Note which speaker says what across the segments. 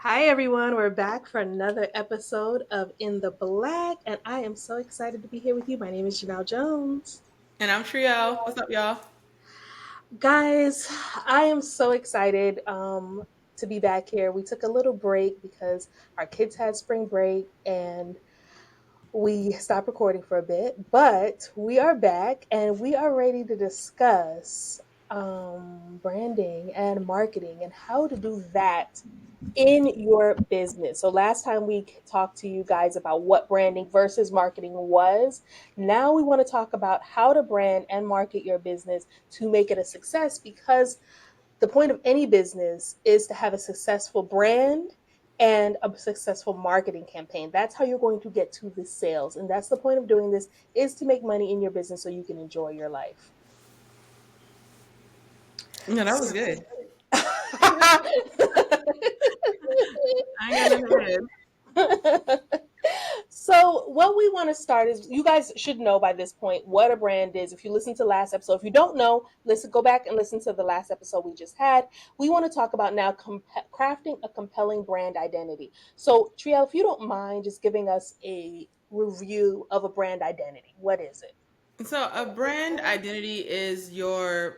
Speaker 1: Hi, everyone. We're back for another episode of In the Black, and I am so excited to be here with you. My name is Janelle Jones.
Speaker 2: And I'm Trio. What's up, y'all?
Speaker 1: Guys, I am so excited to be back here. We took a little break because our kids had spring break and we stopped recording for a bit, but we are back and we are ready to discuss branding and marketing and how to do that in your business. So last time we talked to you guys about what branding versus marketing was. Now we want to talk about how to brand and market your business to make it a success, because the point of any business is to have a successful brand and a successful marketing campaign. That's how you're going to get to the sales. And that's the point of doing this, is to make money in your business so you can enjoy your life.
Speaker 2: Yeah, that was good. I ain't got nothing to add.
Speaker 1: So, what we want to start is, you guys should know by this point what a brand is. If you listen to last episode, if you don't know, listen, go back and listen to the last episode we just had. We want to talk about now crafting a compelling brand identity. So, Triel, if you don't mind just giving us a review of a brand identity, what is it?
Speaker 2: So, a brand identity is your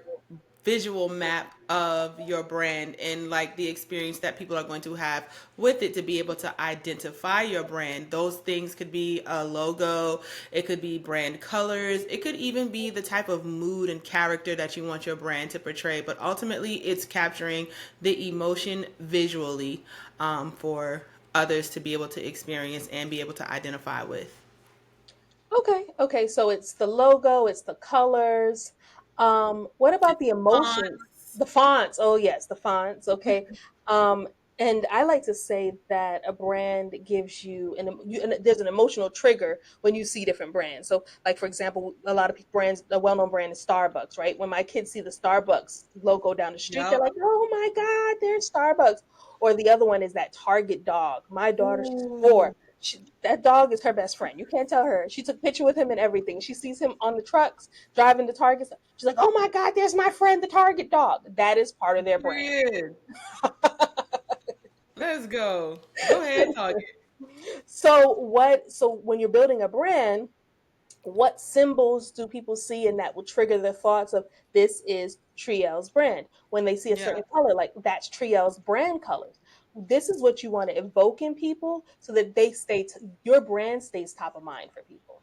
Speaker 2: visual map of your brand and like the experience that people are going to have with it to be able to identify your brand. Those things could be a logo, it could be brand colors, it could even be the type of mood and character that you want your brand to portray. But ultimately, it's capturing the emotion visually for others to be able to experience and be able to identify with.
Speaker 1: Okay, so it's the logo, it's the colors. What about the emotion?
Speaker 2: Fonts.
Speaker 1: The fonts. Oh yes, the fonts. Okay. Um, and I like to say that a brand gives you and there's an emotional trigger when you see different brands. So, like for example, a lot of brands, a well-known brand is Starbucks, right? When my kids see the Starbucks logo down the street, they're
Speaker 2: Yep.
Speaker 1: like, "Oh my God, there's Starbucks!" Or the other one is that Target dog. My daughter, she's
Speaker 2: Ooh.
Speaker 1: 4. That dog is her best friend. You can't tell her. She took a picture with him and everything. She sees him on the trucks driving to Target. She's like, "Oh my God, there's my friend, the Target dog." That is part of their brand.
Speaker 2: Period. Let's go. Go ahead, Target.
Speaker 1: So when you're building a brand, what symbols do people see and that will trigger their thoughts of, this is Triel's brand? When they see a
Speaker 2: Yeah.
Speaker 1: certain color, like that's Triel's brand colors. This is what you want to evoke in people so that your brand stays top of mind for people.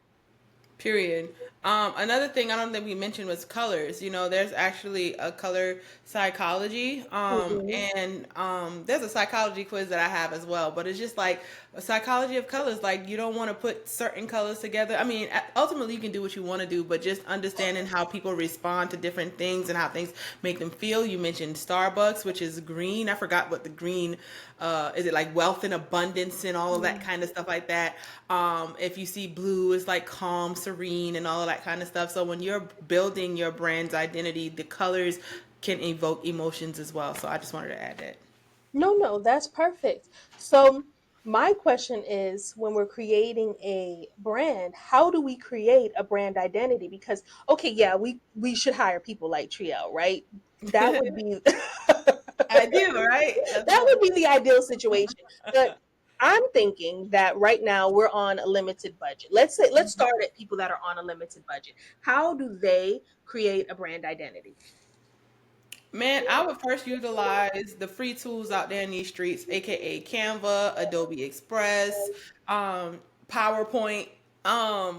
Speaker 2: Period. Another thing I don't think we mentioned was colors. There's actually a color psychology,
Speaker 1: Mhm.
Speaker 2: and there's a psychology quiz that I have as well. But it's just like a psychology of colors. Like you don't want to put certain colors together. I mean, ultimately you can do what you want to do, but just understanding how people respond to different things and how things make them feel. You mentioned Starbucks, which is green. I forgot what the green is. It like wealth and abundance and all of that kind of stuff like that. If you see blue, it's like calm, serene, and all of that kind of stuff. So when you're building your brand's identity, the colors can evoke emotions as well. So I just wanted to add that.
Speaker 1: No, that's perfect. So, my question is, when we're creating a brand, how do we create a brand identity? Because, okay, yeah, we should hire people like Trio, right? That would be
Speaker 2: I do, right? Let's
Speaker 1: that
Speaker 2: go.
Speaker 1: would be the ideal situation. But I'm thinking that right now we're on a limited budget. Let's start at people that are on a limited budget. How do they create a brand identity?
Speaker 2: Man, I would first utilize the free tools out there in these streets, aka Canva, Adobe Express, PowerPoint,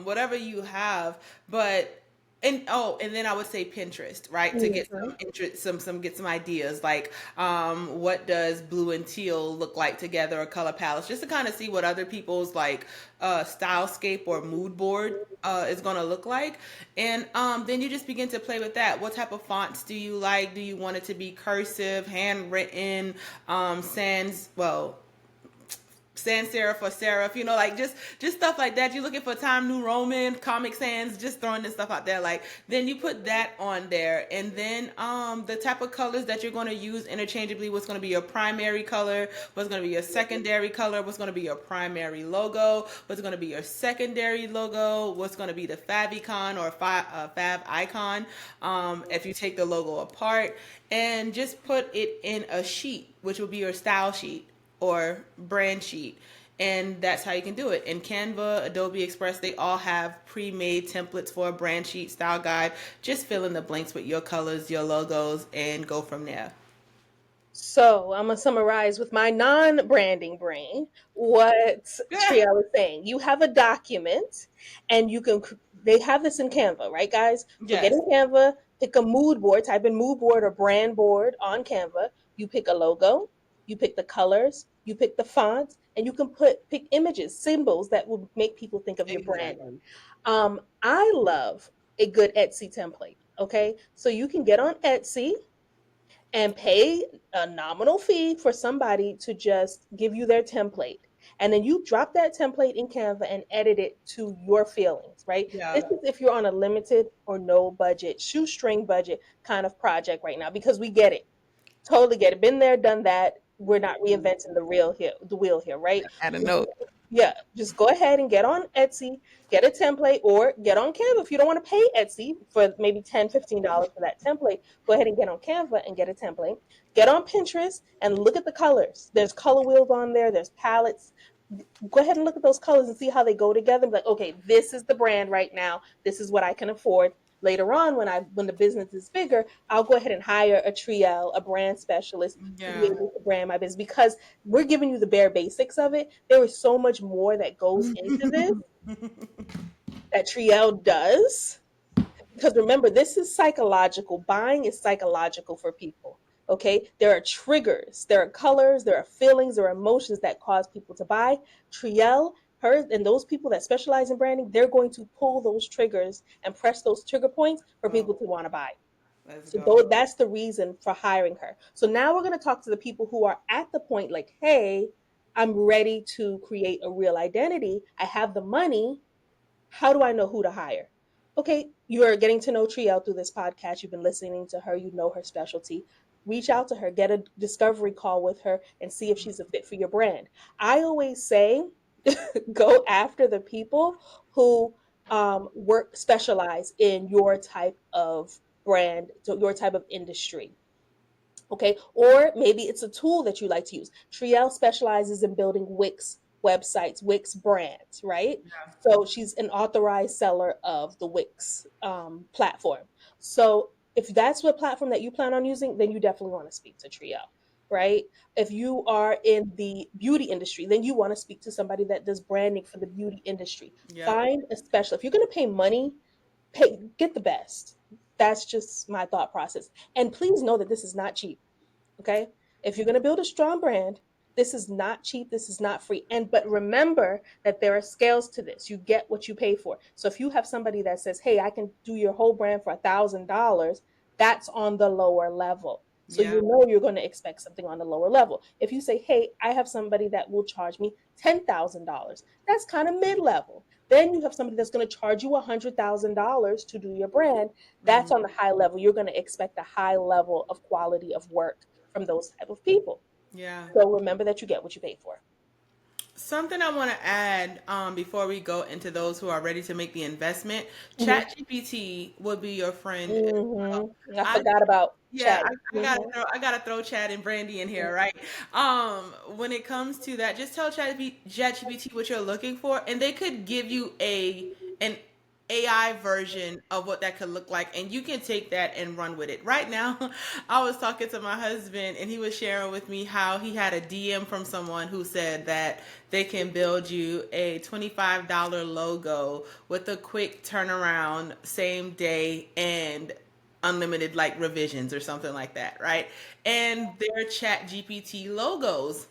Speaker 2: whatever you have. But and then I would say Pinterest, right? To get
Speaker 1: Mhm.
Speaker 2: some interest, get some ideas like what does blue and teal look like together, or color palettes, just to kind of see what other people's like stylescape or mood board is going to look like. And then you just begin to play with that. What type of fonts do you like? Do you want it to be cursive, handwritten, sans serif or serif, like just stuff like that. You're looking for Time New Roman, Comic Sans, just throwing this stuff out there. Like then you put that on there, and then the type of colors that you're going to use interchangeably. What's going to be your primary color? What's going to be your secondary color? What's going to be your primary logo? What's going to be your secondary logo? What's going to be the favicon or fav icon? If you take the logo apart and just put it in a sheet, which will be your style sheet, or brand sheet. And that's how you can do it. In Canva, Adobe Express, they all have pre-made templates for a brand sheet style guide. Just fill in the blanks with your colors, your logos, and go from there.
Speaker 1: So I'm gonna summarize with my non-branding brain what
Speaker 2: Yeah.
Speaker 1: Trielle is saying. You have a document, and you can. They have this in Canva, right, guys? So get
Speaker 2: Yes.
Speaker 1: in Canva, pick a mood board, type in mood board or brand board on Canva. You pick a logo, you pick the colors, you pick the font, and you can pick images, symbols that will make people think of your brand.
Speaker 2: Exactly.
Speaker 1: I love a good Etsy template. Okay, so you can get on Etsy and pay a nominal fee for somebody to just give you their template. And then you drop that template in Canva and edit it to your feelings, right? This
Speaker 2: Yeah.
Speaker 1: is if you're on a limited or no budget, shoestring budget kind of project right now, because we get it. Totally get it. Been there, done that. We're not reinventing the wheel here, right?
Speaker 2: Add a
Speaker 1: So
Speaker 2: note.
Speaker 1: yeah, just go ahead and get on Etsy, get a template, or get on Canva. If you don't want to pay Etsy for maybe $10, $15 for that template, go ahead and get on Canva and get a template. Get on Pinterest and look at the colors. There's color wheels on there, there's palettes. Go ahead and look at those colors and see how they go together. Like, okay, this is the brand right now. This is what I can afford. Later on, when the business is bigger, I'll go ahead and hire a Triel, a brand specialist, to be
Speaker 2: Yeah.
Speaker 1: able to brand my business, because we're giving you the bare basics of it. There is so much more that goes into this that Triel does, because remember, this is psychological. Buying is psychological for people. Okay, there are triggers, there are colors, there are feelings, there are emotions that cause people to buy. Triel, her, and those people that specialize in branding, they're going to pull those triggers and press those trigger points for people
Speaker 2: Oh,
Speaker 1: to want to buy.
Speaker 2: let's
Speaker 1: So
Speaker 2: go.
Speaker 1: that's the reason for hiring her. So now we're going to talk to the people who are at the point like, hey, I'm ready to create a real identity. I have the money. How do I know who to hire? Okay, you're getting to know Trielle through this podcast. You've been listening to her, you know her specialty. Reach out to her, get a discovery call with her, and see if she's a fit for your brand. I always say go after the people who work specialize in your type of brand, so your type of industry. Okay, or maybe it's a tool that you like to use. Trielle specializes in building Wix websites, Wix brands, right?
Speaker 2: Yeah.
Speaker 1: So she's an authorized seller of the Wix platform. So if that's what platform that you plan on using, then you definitely want to speak to Trielle, right? If you are in the beauty industry, then you want to speak to somebody that does branding for the beauty industry.
Speaker 2: Yep.
Speaker 1: Find a special. If you're going to pay money, pay get the best. That's just my thought process. And please know that this is not cheap. Okay. If you're going to build a strong brand, this is not cheap. This is not free. But remember that there are scales to this. You get what you pay for. So if you have somebody that says, hey, I can do your whole brand for $1,000, that's on the lower level. So
Speaker 2: Yeah.
Speaker 1: you know you're going to expect something on the lower level. If you say, hey, I have somebody that will charge me $10,000, that's kind of mid level. Then you have somebody that's going to charge you $100,000 to do your brand. That's
Speaker 2: Mhm.
Speaker 1: on the high level. You're going to expect a high level of quality of work from those type of people.
Speaker 2: Yeah.
Speaker 1: So remember that you get what you pay for.
Speaker 2: Something I want to add before we go into those who are ready to make the investment,
Speaker 1: Hmm.
Speaker 2: ChatGPT will be your friend as well.
Speaker 1: I
Speaker 2: I
Speaker 1: forgot about
Speaker 2: Yeah,
Speaker 1: chat. Hmm.
Speaker 2: I gotta throw Chad and Brandy in here, right? When it comes to that, just tell ChatGPT what you're looking for, and they could give you an AI version of what that could look like, and you can take that and run with it. Right now, I was talking to my husband, and he was sharing with me how he had a DM from someone who said that they can build you a $25 logo with a quick turnaround, same day, and unlimited like revisions or something like that, right? And their chat GPT logos,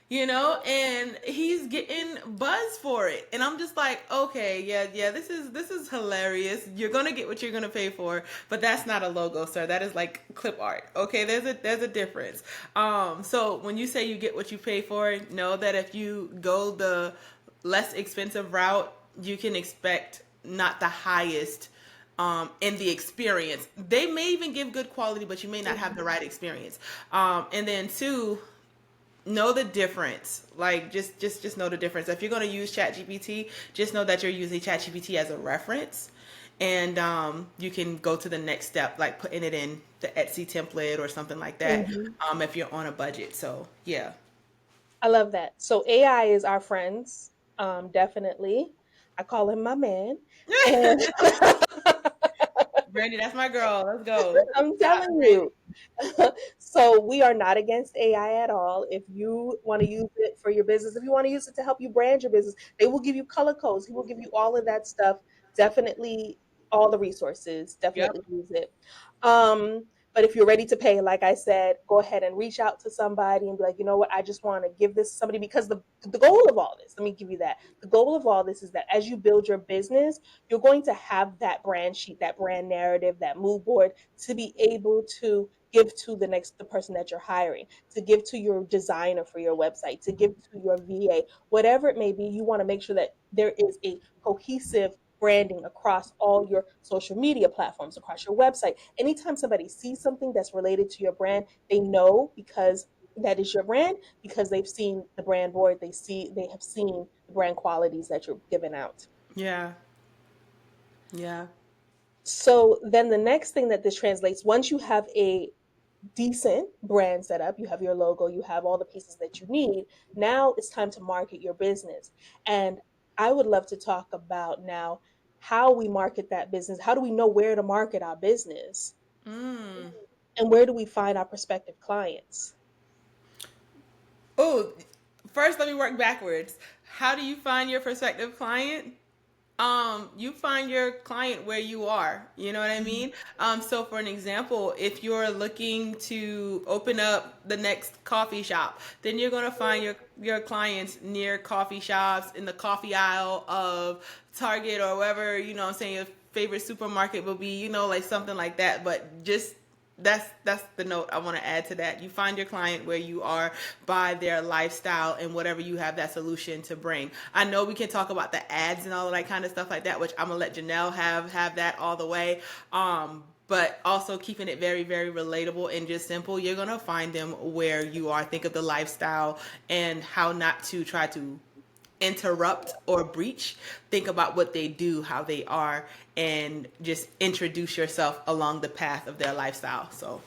Speaker 2: and he's getting buzz for it. And I'm just like, okay, yeah, this is hilarious. You're gonna get what you're gonna pay for, but that's not a logo, sir. That is like clip art. Okay, there's a difference. So when you say you get what you pay for, know that if you go the less expensive route, you can expect not the highest in the experience. They may even give good quality, but you may not have the right experience. And then two, know the difference. Like just know the difference. If you're going to use ChatGPT, just know that you're using ChatGPT as a reference, and you can go to the next step, like putting it in the Etsy template or something like that.
Speaker 1: Hmm.
Speaker 2: If you're on a budget. So yeah.
Speaker 1: I love that. So AI is our friends, definitely. I call him my man, and
Speaker 2: Brandy, that's my girl. Let's go.
Speaker 1: I'm
Speaker 2: Shout out to
Speaker 1: telling
Speaker 2: Brandy.
Speaker 1: you. So we are not against AI at all. If you want to use it for your business, if you want to use it to help you brand your business, they will give you color codes. He will give you all of that stuff. Definitely all the resources. Definitely
Speaker 2: Yep.
Speaker 1: use it. But if you're ready to pay, like I said, go ahead and reach out to somebody and be like, you know what, I just want to give this to somebody because the goal of all this, let me give you that. The goal of all this is that as you build your business, you're going to have that brand sheet, that brand narrative, that mood board to be able to give to the person that you're hiring, to give to your designer for your website, to give to your VA, whatever it may be. You want to make sure that there is a cohesive branding across all your social media platforms, across your website. Anytime somebody sees something that's related to your brand, they know because that is your brand, because they've seen the brand board, they have seen the brand qualities that you're giving out.
Speaker 2: Yeah. Yeah.
Speaker 1: So then the next thing that this translates, once you have a decent brand set up, you have your logo, you have all the pieces that you need, now it's time to market your business. And I would love to talk about now how we market that business. How do we know where to market our business?
Speaker 2: Mm.
Speaker 1: And where do we find our prospective clients?
Speaker 2: Oh, first let me work backwards. How do you find your prospective client? You find your client where you are. You know what I
Speaker 1: Mhm.
Speaker 2: mean? So for an example, if you're looking to open up the next coffee shop, then you're gonna find your clients near coffee shops in the coffee aisle of Target or wherever, you know what I'm saying, your favorite supermarket will be, like something like that. But just that's the note I want to add to that. You find your client where you are by their lifestyle and whatever you have that solution to bring. I know we can talk about the ads and all of that kind of stuff like that, which I'm gonna let Janelle have that all the way. But also keeping it very, very relatable and just simple. You're gonna find them where you are. Think of the lifestyle and how not to try to interrupt or breach. Think about what they do, how they are, and just introduce yourself along the path of their lifestyle. So,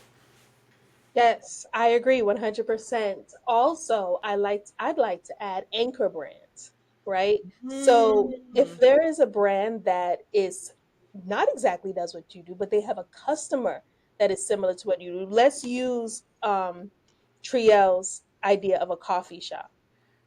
Speaker 1: Yes, I agree 100%. Also, I'd like to add anchor brands, right? So, if
Speaker 2: mm,
Speaker 1: there is a brand that is not exactly does what you do, but they have a customer that is similar to what you do. Let's use Triel's idea of a coffee shop.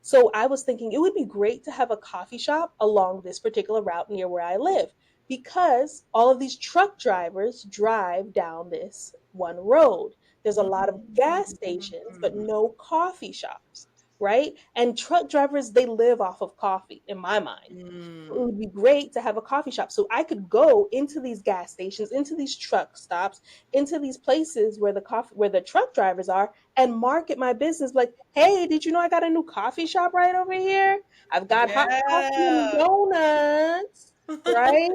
Speaker 1: So I was thinking it would be great to have a coffee shop along this particular route near where I live because all of these truck drivers drive down this one road. There's a lot of gas stations, but no coffee shops, right? And truck drivers, they live off of coffee, in my mind. It
Speaker 2: mm,
Speaker 1: would be great to have a coffee shop so I could go into these gas stations, into these truck stops, into these places where the truck drivers are and market my business like, "Hey, did you know I got a new coffee shop right over here? I've got hot coffee and
Speaker 2: yeah.
Speaker 1: donuts." Right?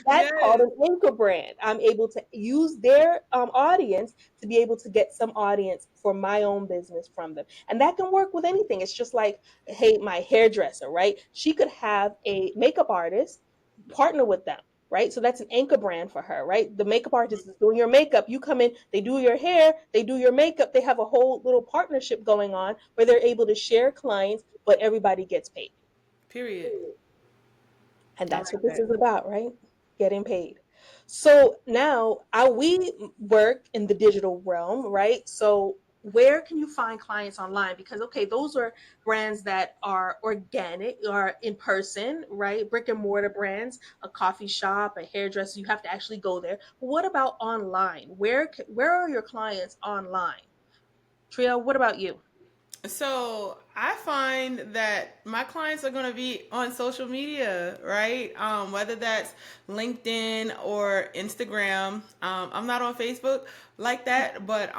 Speaker 1: That's called
Speaker 2: Yes.
Speaker 1: an anchor brand. I'm able to use their audience to be able to get some audience for my own business from them. And that can work with anything. It's just like, hey, my hairdresser, right? She could have a makeup artist partner with them. Right. So that's an anchor brand for her, right? The makeup artist is doing your makeup. You come in, they do your hair, they do your makeup. They have a whole little partnership going on where they're able to share clients, but everybody gets paid.
Speaker 2: Period.
Speaker 1: And
Speaker 2: I
Speaker 1: that's
Speaker 2: like
Speaker 1: what this
Speaker 2: that.
Speaker 1: is about, right? Getting paid. So now we work in the digital realm, right? So where can you find clients online? Because okay, those are brands that are organic or in person, right? Brick and mortar brands, a coffee shop, a hairdresser, you have to actually go there. But what about online? Where are your clients online? Tria, what about you?
Speaker 2: So I find that my clients are going to be on social media, right? Whether that's LinkedIn or Instagram. I'm not on Facebook like that, but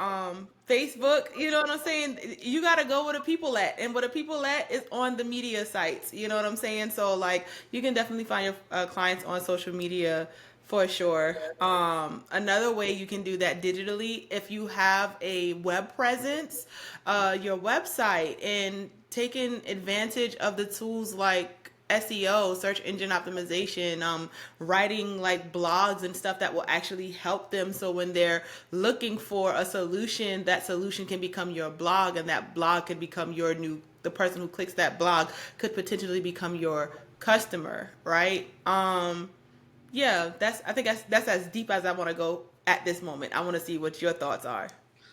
Speaker 2: Facebook, you know what I'm saying? You got to go where the people at, and where the people at is on the media sites. You know what I'm saying? So like, you can definitely find your clients on social media for sure. Another way you can do that digitally, if you have a web presence, your website, and taking advantage of the tools like SEO, search engine optimization, writing like blogs and stuff that will actually help them. So when they're looking for a solution, that solution can become your blog, and that blog could become your new, the person who clicks that blog could potentially become your customer, right? Yeah, I think that's as deep as I want to go at this moment. I want to see what your thoughts are.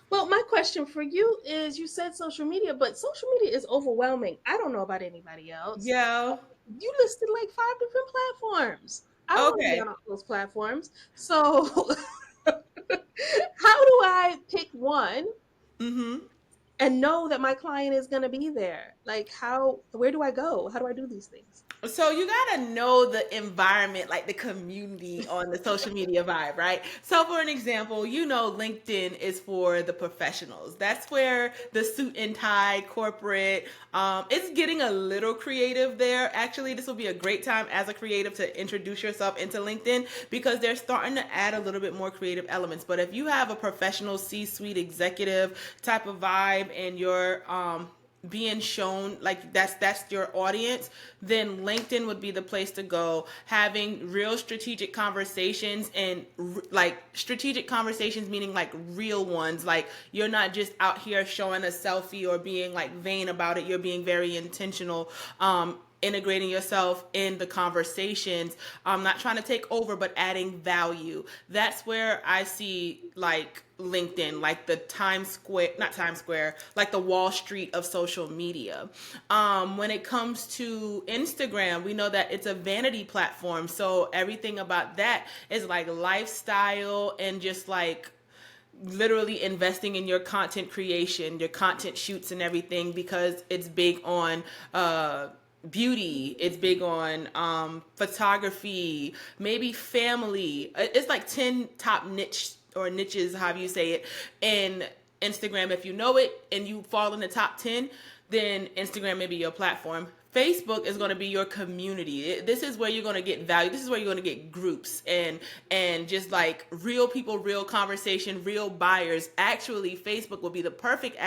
Speaker 1: Well, my question for you is you said social media, but social media is overwhelming. I don't know about anybody else.
Speaker 2: Yeah.
Speaker 1: You listed like five different platforms. I don't want to be
Speaker 2: Okay.
Speaker 1: on all those platforms. So, how do I pick one
Speaker 2: Mm-hmm.
Speaker 1: and know that my client is going to be there? Like, where do I go? How do I do these things?
Speaker 2: So you gotta know the environment, like the community on the social media vibe, right? So for an example, LinkedIn is for the professionals. That's where the suit and tie corporate, it's getting a little creative there. Actually, this will be a great time as a creative to introduce yourself into LinkedIn because they're starting to add a little bit more creative elements. But if you have a professional C-suite executive type of vibe and you're being shown like that's your audience, then LinkedIn would be the place to go, having real strategic conversations, and like strategic conversations meaning like real ones, like you're not just out here showing a selfie or being like vain about it. You're being very intentional, integrating yourself in the conversations, not trying to take over, but adding value. That's where I see like LinkedIn, like the Times Square, not Times Square, like the Wall Street of social media. When it comes to Instagram, we know that it's a vanity platform. So everything about that is like lifestyle and just like literally investing in your content creation, your content shoots and everything, because it's big on beauty, it's big on photography, maybe family. It's like 10 top niches, however you say it, in Instagram. If you know it and you fall in the top 10, then Instagram may be your platform. Facebook is going to be your community. This is where you're going to get value. This is where you're going to get groups and just like real people, real conversation, real buyers. Actually, Facebook will be the perfect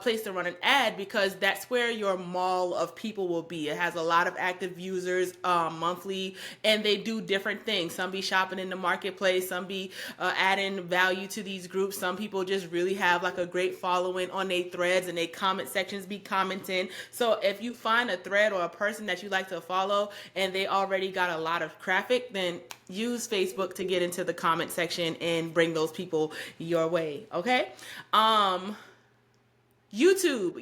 Speaker 2: place to run an ad, because that's where your mall of people will be. It has a lot of active users monthly, and they do different things. Some be shopping in the marketplace, some be adding value to these groups. Some people just really have like a great following on their threads, and they comment sections be commenting. So if you find a thread or a person that you like to follow and they already got a lot of traffic, then use Facebook to get into the comment section and bring those people your way. Okay. YouTube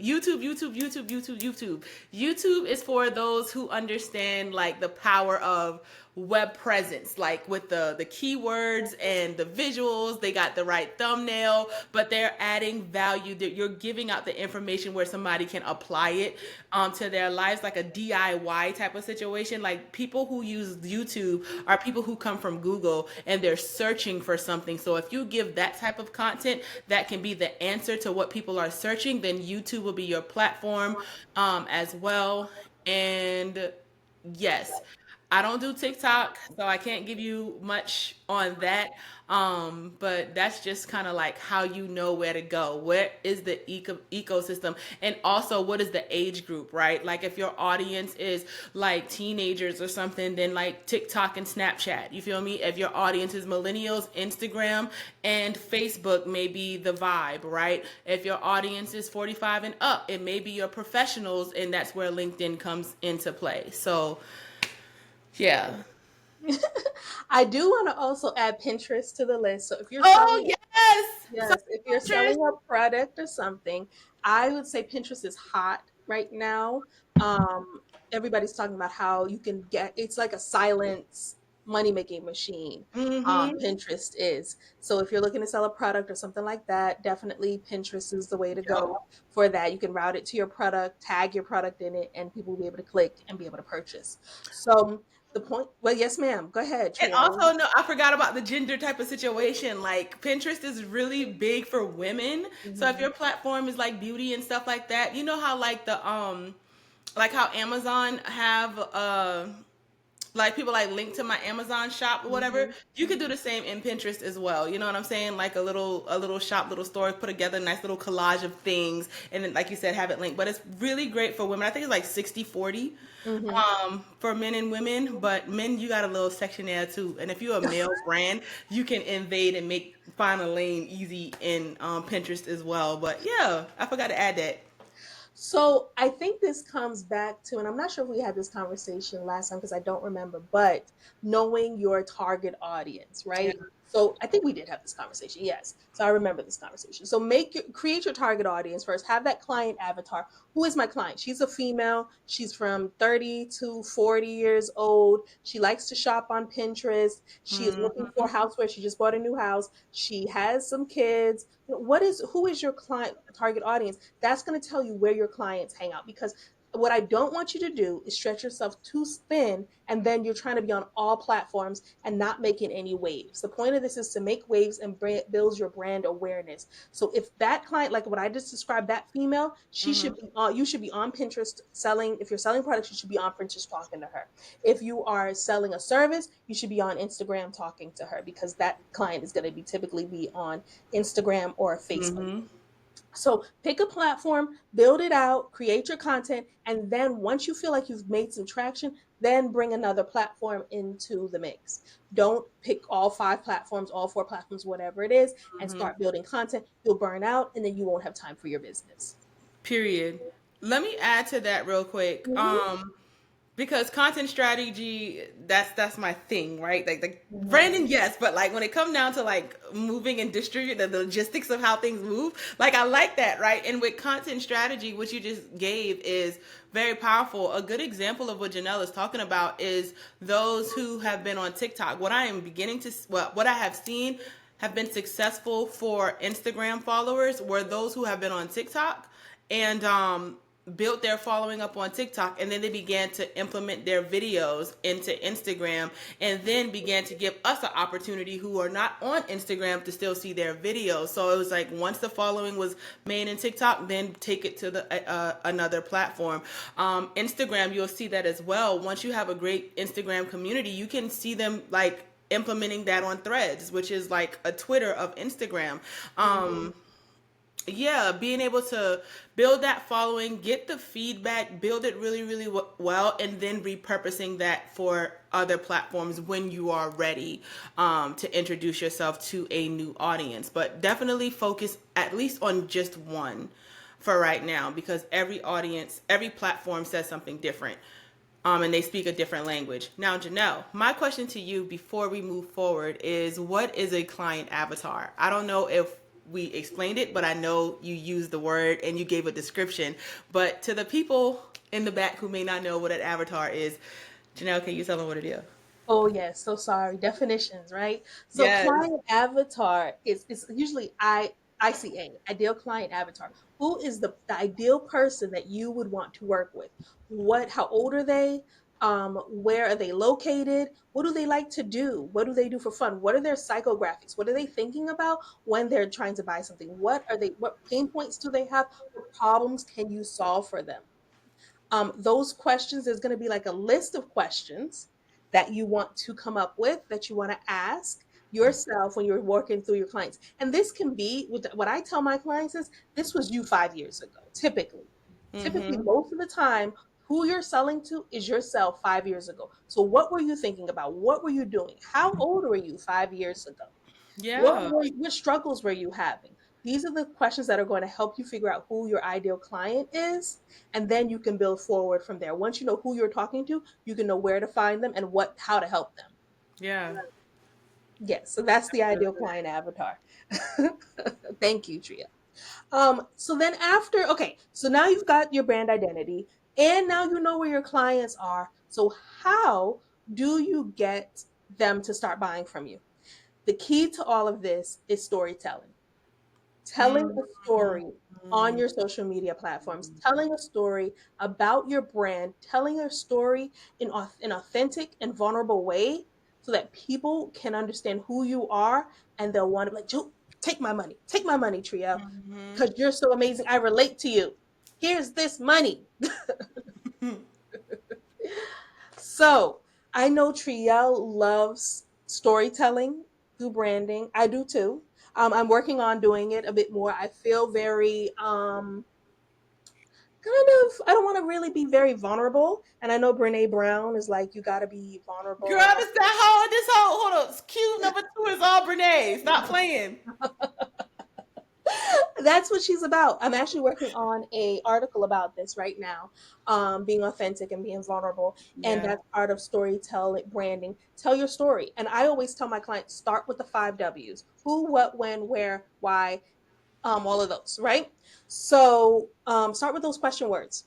Speaker 2: is for those who understand like the power of web presence, like with the keywords and the visuals. They got the right thumbnail, but they're adding value. That you're giving out the information where somebody can apply it to their lives, like a DIY type of situation. Like people who use YouTube are people who come from Google and they're searching for something. So if you give that type of content that can be the answer to what people are searching, then YouTube will be your platform as well. And yes, I don't do TikTok, so I can't give you much on that. But that's just kind of like how you know where to go. Where is the ecosystem? And also, what is the age group, right? Like, if your audience is like teenagers or something, then like TikTok and Snapchat. You feel me? If your audience is millennials, Instagram and Facebook may be the vibe, right? If your audience is 45 and up, it may be your professionals, and that's where LinkedIn comes into play. So, yeah.
Speaker 1: I do want to also add Pinterest to the list. So if you're
Speaker 2: Oh,
Speaker 1: selling,
Speaker 2: yes. So
Speaker 1: yes, if you're
Speaker 2: Pinterest.
Speaker 1: selling a product or something, I would say Pinterest is hot right now. Everybody's talking about how you can get, it's like a silence money making machine.
Speaker 2: Mm-hmm.
Speaker 1: Pinterest is. So if you're looking to sell a product or something like that, definitely Pinterest is the way to
Speaker 2: Yep.
Speaker 1: go for that. You can route it to your product, tag your product in it, and people will be able to click and be able to purchase. So the point, well, yes, ma'am. Go ahead,
Speaker 2: And
Speaker 1: Triana.
Speaker 2: also, no, I forgot about the gender type of situation. Like Pinterest is really big for women. So if
Speaker 1: Mhm.
Speaker 2: your platform is like beauty and stuff like that, you know how like the like how Amazon have like people like link to my Amazon shop or whatever,
Speaker 1: Mhm.
Speaker 2: you could do the same in Pinterest as well. You know what I'm saying? Like a little shop, little store, put together a nice little collage of things, and then like you said, have it linked. But it's really great for women. I think it's like 60/40
Speaker 1: Mhm.
Speaker 2: for men and women, but men, you got a little section there too. And if you're a male brand, you can invade and make find a lane easy in Pinterest as well. But yeah, I forgot to add that.
Speaker 1: So I think this comes back to, and I'm not sure if we had this conversation last time because I don't remember, but knowing your target audience,
Speaker 2: Yeah.
Speaker 1: right? So I think we did have this conversation. Yes. So I remember this conversation. So create your target audience first. Have that client avatar. Who is my client? She's a female. She's from 30 to 40 years old. She likes to shop on Pinterest. She is looking for a house where she just bought a new house. She has some kids. Who is your client target audience? That's going to tell you where your clients hang out, because what I don't want you to do is stretch yourself too thin and then you're trying to be on all platforms and not making any waves. The point of this is to make waves and build your brand awareness. So if that client, like what I just described, that female, she should be on, you should be on Pinterest selling. If you're selling products, you should be on Pinterest talking to her. If you are selling a service, you should be on Instagram talking to her, because that client is going to be typically be on Instagram or Facebook.
Speaker 2: Mm-hmm.
Speaker 1: So pick a platform, build it out, create your content, and then once you feel like you've made some traction, then bring another platform into the mix. Don't pick all five platforms, all four platforms, whatever it is, and
Speaker 2: Mm-hmm.
Speaker 1: start building content. You'll burn out and then you won't have time for your business.
Speaker 2: Period. Let me add to that real quick.
Speaker 1: Mm-hmm.
Speaker 2: Because content strategy, that's my thing, right? Like
Speaker 1: Mm-hmm.
Speaker 2: branding, yes, but like when it comes down to like moving and distribute the logistics of how things move, like I like that, right? And with content strategy, what you just gave is very powerful. A good example of what Janelle is talking about is those who have been on TikTok. What I am beginning to, well, what I have seen have been successful for Instagram followers were those who have been on TikTok and built their following up on TikTok, and then they began to implement their videos into Instagram, and then began to give us an opportunity who are not on Instagram to still see their videos. So it was like once the following was made in TikTok, then take it to the another platform. Instagram, you'll see that as well. Once you have a great Instagram community, you can see them like implementing that on Threads, which is like a Twitter of Instagram.
Speaker 1: Mm-hmm.
Speaker 2: Yeah, being able to build that following, get the feedback, build it really, really well, and then repurposing that for other platforms when you are ready to introduce yourself to a new audience. But definitely focus at least on just one for right now, because every audience, every platform says something different. And they speak a different language. Now, Janelle, my question to you before we move forward is, what is a client avatar? I don't know if we explained it, but I know you used the word and you gave a description. But to the people in the back who may not know what an avatar is, Janelle, can you tell them what it is?
Speaker 1: Oh yes, so sorry. Definitions, right? So
Speaker 2: Yes.
Speaker 1: client avatar is usually ICA, ideal client avatar. Who is the ideal person that you would want to work with? How old are they? Where are they located? What do they like to do? What do they do for fun? What are their psychographics? What are they thinking about when they're trying to buy something? What pain points do they have? What problems can you solve for them? Those questions, there's going to be like a list of questions that you want to come up with, that you want to ask yourself when you're working through your clients. And this can be what I tell my clients is, this was you 5 years ago. Typically,
Speaker 2: Mm-hmm.
Speaker 1: most of the time, who you're selling to is yourself 5 years ago. So what were you thinking about? What were you doing? How old were you 5 years ago?
Speaker 2: Yeah.
Speaker 1: What struggles were you having? These are the questions that are going to help you figure out who your ideal client is, and then you can build forward from there. Once you know who you're talking to, you can know where to find them and how to help them.
Speaker 2: Yeah.
Speaker 1: Yes, so that's the ideal client avatar. Thank you, Tria. So then after, okay, so now you've got your brand identity and now you know where your clients are. So how do you get them to start buying from you? The key to all of this is storytelling. Telling a
Speaker 2: Mm-hmm.
Speaker 1: story on your social media platforms, telling a story about your brand, telling a story in an authentic and vulnerable way, so that people can understand who you are, and they'll want to be like, "Joe, take my money, Trio,
Speaker 2: Mm-hmm.
Speaker 1: because you're so amazing. I relate to you. Here's this money." So I know Trielle loves storytelling through branding. I do too. I'm working on doing it a bit more. I feel very kind of, I don't want to really be very vulnerable. And I know Brene Brown is like, you got to be
Speaker 2: Girl,
Speaker 1: vulnerable.
Speaker 2: this that whole this whole hold on. Cue number two is all Brene. Stop playing.
Speaker 1: That's what she's about. I'm actually working on a article about this right now, being authentic and being vulnerable, and
Speaker 2: Yeah.
Speaker 1: that's part of storytelling branding. Tell your story, and I always tell my clients start with the 5 W's: who, what, when, where, why, all of those, right? So start with those question words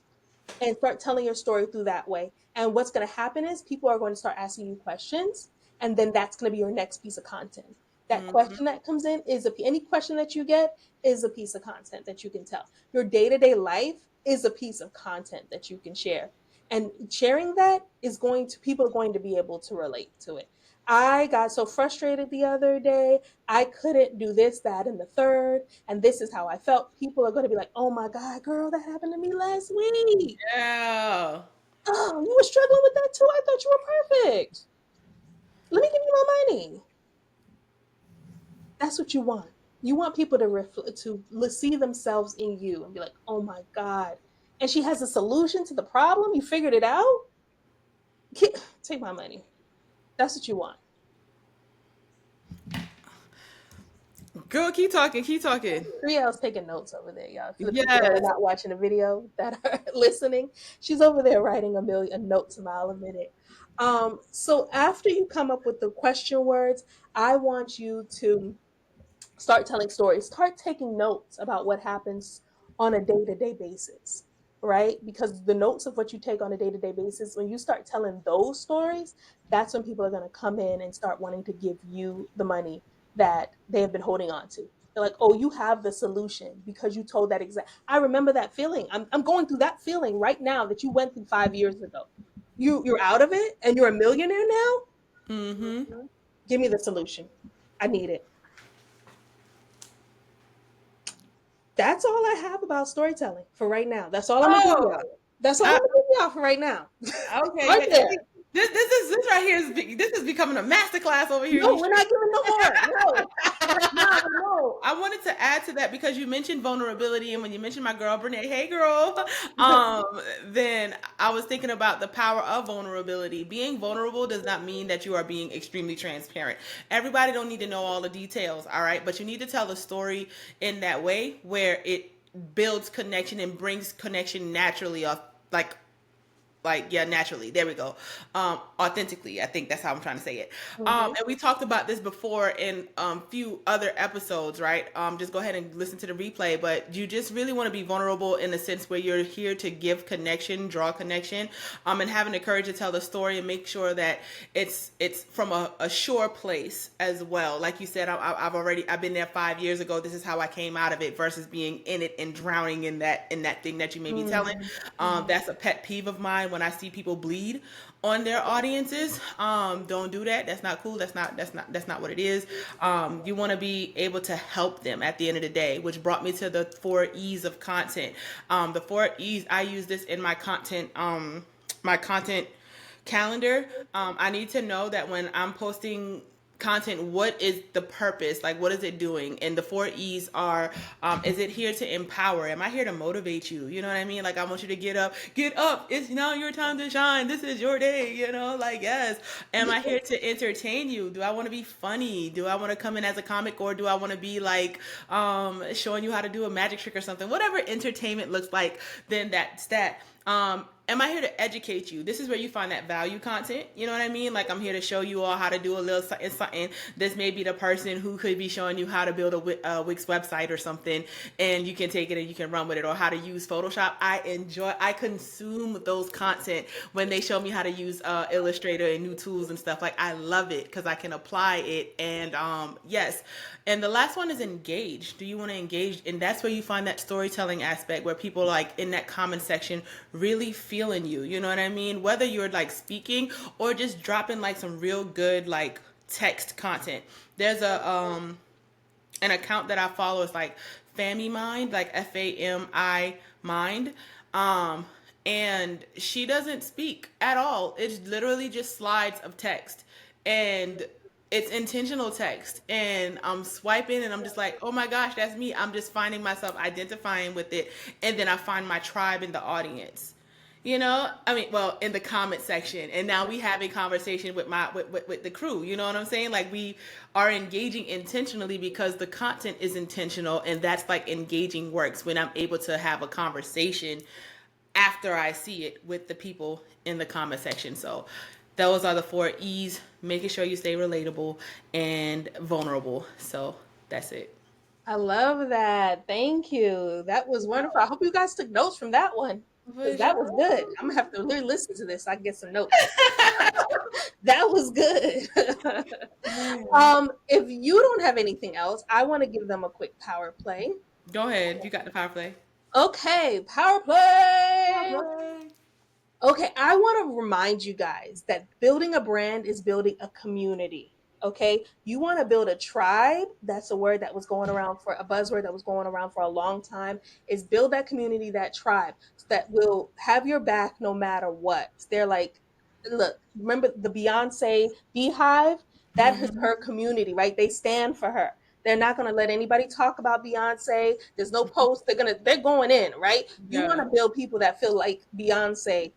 Speaker 1: and start telling your story through that way. And what's going to happen is people are going to start asking you questions, and then that's going to be your next piece of content. That
Speaker 2: Mm-hmm.
Speaker 1: question that comes in is any question that you get is a piece of content that you can tell. Your day to day life is a piece of content that you can share, and sharing that is going to people are going to be able to relate to it. I got so frustrated the other day. I couldn't do this, that, and the third. And this is how I felt. People are going to be like, oh my God, girl, that happened to me last week.
Speaker 2: Yeah.
Speaker 1: Oh, you were struggling with that too? I thought you were perfect. Let me give you my money. That's what you want. You want people to see themselves in you and be like, oh my God. And she has a solution to the problem. You figured it out. Take my money. That's what you want.
Speaker 2: Girl, keep talking, keep talking.
Speaker 1: Brielle's taking notes over there, y'all. For the people that are
Speaker 2: Yes.
Speaker 1: not watching the video, that are listening, she's over there writing a million notes a mile a minute. So after you come up with the question words, I want you to start telling stories, start taking notes about what happens on a day-to-day basis, right? Because the notes of what you take on a day-to-day basis, when you start telling those stories, that's when people are going to come in and start wanting to give you the money that they have been holding on to. They're like, oh, you have the solution because you told that exact. I remember that feeling. I'm going through that feeling right now that you went through 5 years ago. You're out of it and you're a millionaire now.
Speaker 2: Mm-hmm.
Speaker 1: Give me the solution. I need it. That's all I have about storytelling for right now. That's all I'm gonna give
Speaker 2: Oh,
Speaker 1: y'all. That's all I'm
Speaker 2: I,
Speaker 1: gonna give y'all for right now.
Speaker 2: okay.
Speaker 1: Right
Speaker 2: Yeah,
Speaker 1: there.
Speaker 2: this right here this is becoming a master class over here.
Speaker 1: No,
Speaker 2: You
Speaker 1: we're not giving no more. No, no, no.
Speaker 2: I wanted to add to that because you mentioned vulnerability, and when you mentioned my girl Brene, hey girl, then I was thinking about the power of vulnerability. Being vulnerable does not mean that you are being extremely transparent. Everybody don't need to know all the details, all right? But you need to tell the story in that way where it builds connection and brings connection naturally, off like yeah, naturally, there we go. Authentically, I think that's how I'm trying to say it.
Speaker 1: Mm-hmm.
Speaker 2: And we talked about this before in few other episodes, right? Just go ahead and listen to the replay, but you just really want to be vulnerable in the sense where you're here to give connection, draw connection, and having the courage to tell the story and make sure that it's from a sure place as well. Like you said, I've been there 5 years ago. This is how I came out of it versus being in it and drowning in that thing that you may be telling.
Speaker 1: Mm-hmm.
Speaker 2: That's a pet peeve of mine when I see people bleed on their audiences. Don't do that. That's not cool. That's not what it is. You want to be able to help them at the end of the day, which brought me to the 4 E's of content. The 4 E's, I use this in my content calendar. I need to know that when I'm posting content, what is the purpose? Like, what is it doing? And the 4 E's are, is it here to empower? Am I here to motivate you? You know what I mean? Like, I want you to get up. It's now your time to shine. This is your day, like, yes. Am I here to entertain you? Do I want to be funny? Do I want to come in as a comic, or do I want to be like, showing you how to do a magic trick or something? Whatever entertainment looks like, then that's that. Am I here to educate you? This is where you find that value content. You know what I mean? Like, I'm here to show you all how to do a little something. This may be the person who could be showing you how to build a Wix website or something, and you can take it and you can run with it, or how to use Photoshop. I consume those content when they show me how to use Illustrator and new tools and stuff. Like, I love it because I can apply it. And yes. And the last one is engage. Do you want to engage? And that's where you find that storytelling aspect where people, like, in that comment section really feeling you. You know what I mean? Whether you're like speaking or just dropping like some real good like text content. There's a an account that I follow. It's like Fami Mind, like Fami Mind. and she doesn't speak at all. It's literally just slides of text, and it's intentional text. And I'm swiping, and I'm just like, oh my gosh, that's me. I'm just finding myself identifying with it, and then I find my tribe in the audience. I mean, well, in the comment section, and now we have a conversation with with the crew. You know what I'm saying? Like, we are engaging intentionally because the content is intentional, and that's like engaging works when I'm able to have a conversation after I see it with the people in the comment section. So those are the 4 E's: making sure you stay relatable and vulnerable. So that's it.
Speaker 1: I love that. Thank you. That was wonderful. I hope you guys took notes from that one because
Speaker 2: For
Speaker 1: that was good.
Speaker 2: sure.
Speaker 1: I'm gonna have to really listen to this so I can get some notes. That was good.
Speaker 2: Man.
Speaker 1: If you don't have anything else, I want to give them a quick power play.
Speaker 2: Go ahead. You got the power play.
Speaker 1: Okay, power play. Okay, I want to remind you guys that building a brand is building a community. Okay, you want to build a tribe. That's a word that was going around for a buzzword that was going around for a long time. Is build that community, that tribe that will have your back no matter what. They're like, look, remember the Beyonce Beehive? That is
Speaker 2: Hmm.
Speaker 1: her community, right? They stand for her. They're not going to let anybody talk about Beyonce. There's no post. They're going in, right? You want
Speaker 2: Yeah.
Speaker 1: to build people that feel like Beyonce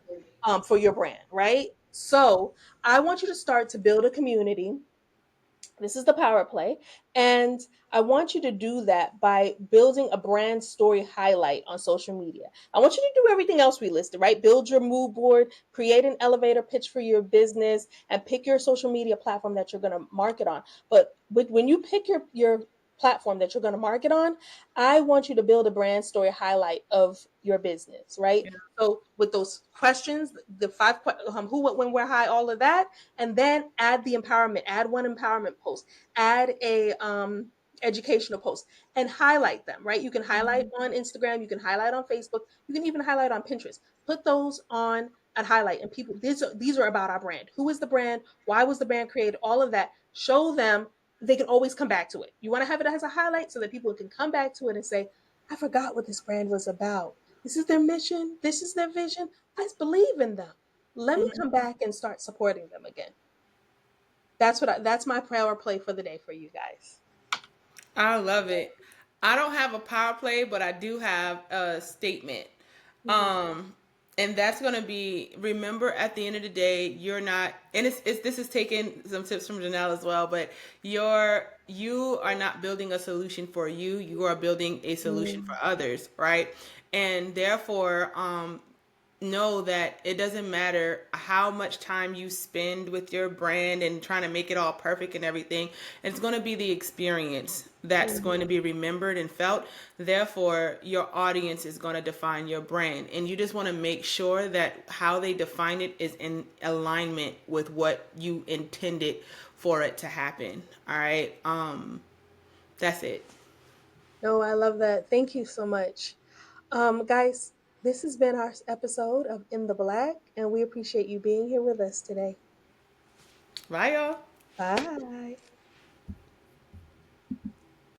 Speaker 1: for your brand, right? So I want you to start to build a community. This is the power play. And I want you to do that by building a brand story highlight on social media. I want you to do everything else we listed, right? Build your mood board, create an elevator pitch for your business, and pick your social media platform that you're going to market on. But when you pick your platform that you're going to market on, I want you to build a brand story highlight of your business, right?
Speaker 2: Yeah.
Speaker 1: So with those questions, the five who, what, when, where, high, all of that, and then add the empowerment, add one empowerment post, add a educational post, and highlight them, right? You can highlight on Instagram, you can highlight on Facebook, you can even highlight on Pinterest. Put those on and highlight, and people, these are about our brand. Who is the brand? Why was the brand created? All of that. Show them. They can always come back to it. You want to have it as a highlight so that people can come back to it and say, I forgot what this brand was about. This is their mission. This is their vision. I believe in them. Let me come back and start supporting them again. That's my power play for the day for you guys.
Speaker 2: I love it. I don't have a power play, but I do have a statement.
Speaker 1: Mhm.
Speaker 2: Um, and that's gonna be, remember, at the end of the day, you're not, and it's this is taking some tips from Janelle as well, but you are not building a solution for you. You are building a solution for
Speaker 1: Mm.
Speaker 2: others, right? And therefore, know that it doesn't matter how much time you spend with your brand and trying to make it all perfect and everything. It's going to be the experience that's going to
Speaker 1: Mhm.
Speaker 2: be remembered and felt. Therefore, your audience is going to define your brand. And you just want to make sure that how they define it is in alignment with what you intended for it to happen. All right. That's it.
Speaker 1: No, I love that. Thank you so much. Guys, this has been our episode of In the Black, and we appreciate you being here with us today.
Speaker 2: Bye, y'all.
Speaker 1: Bye.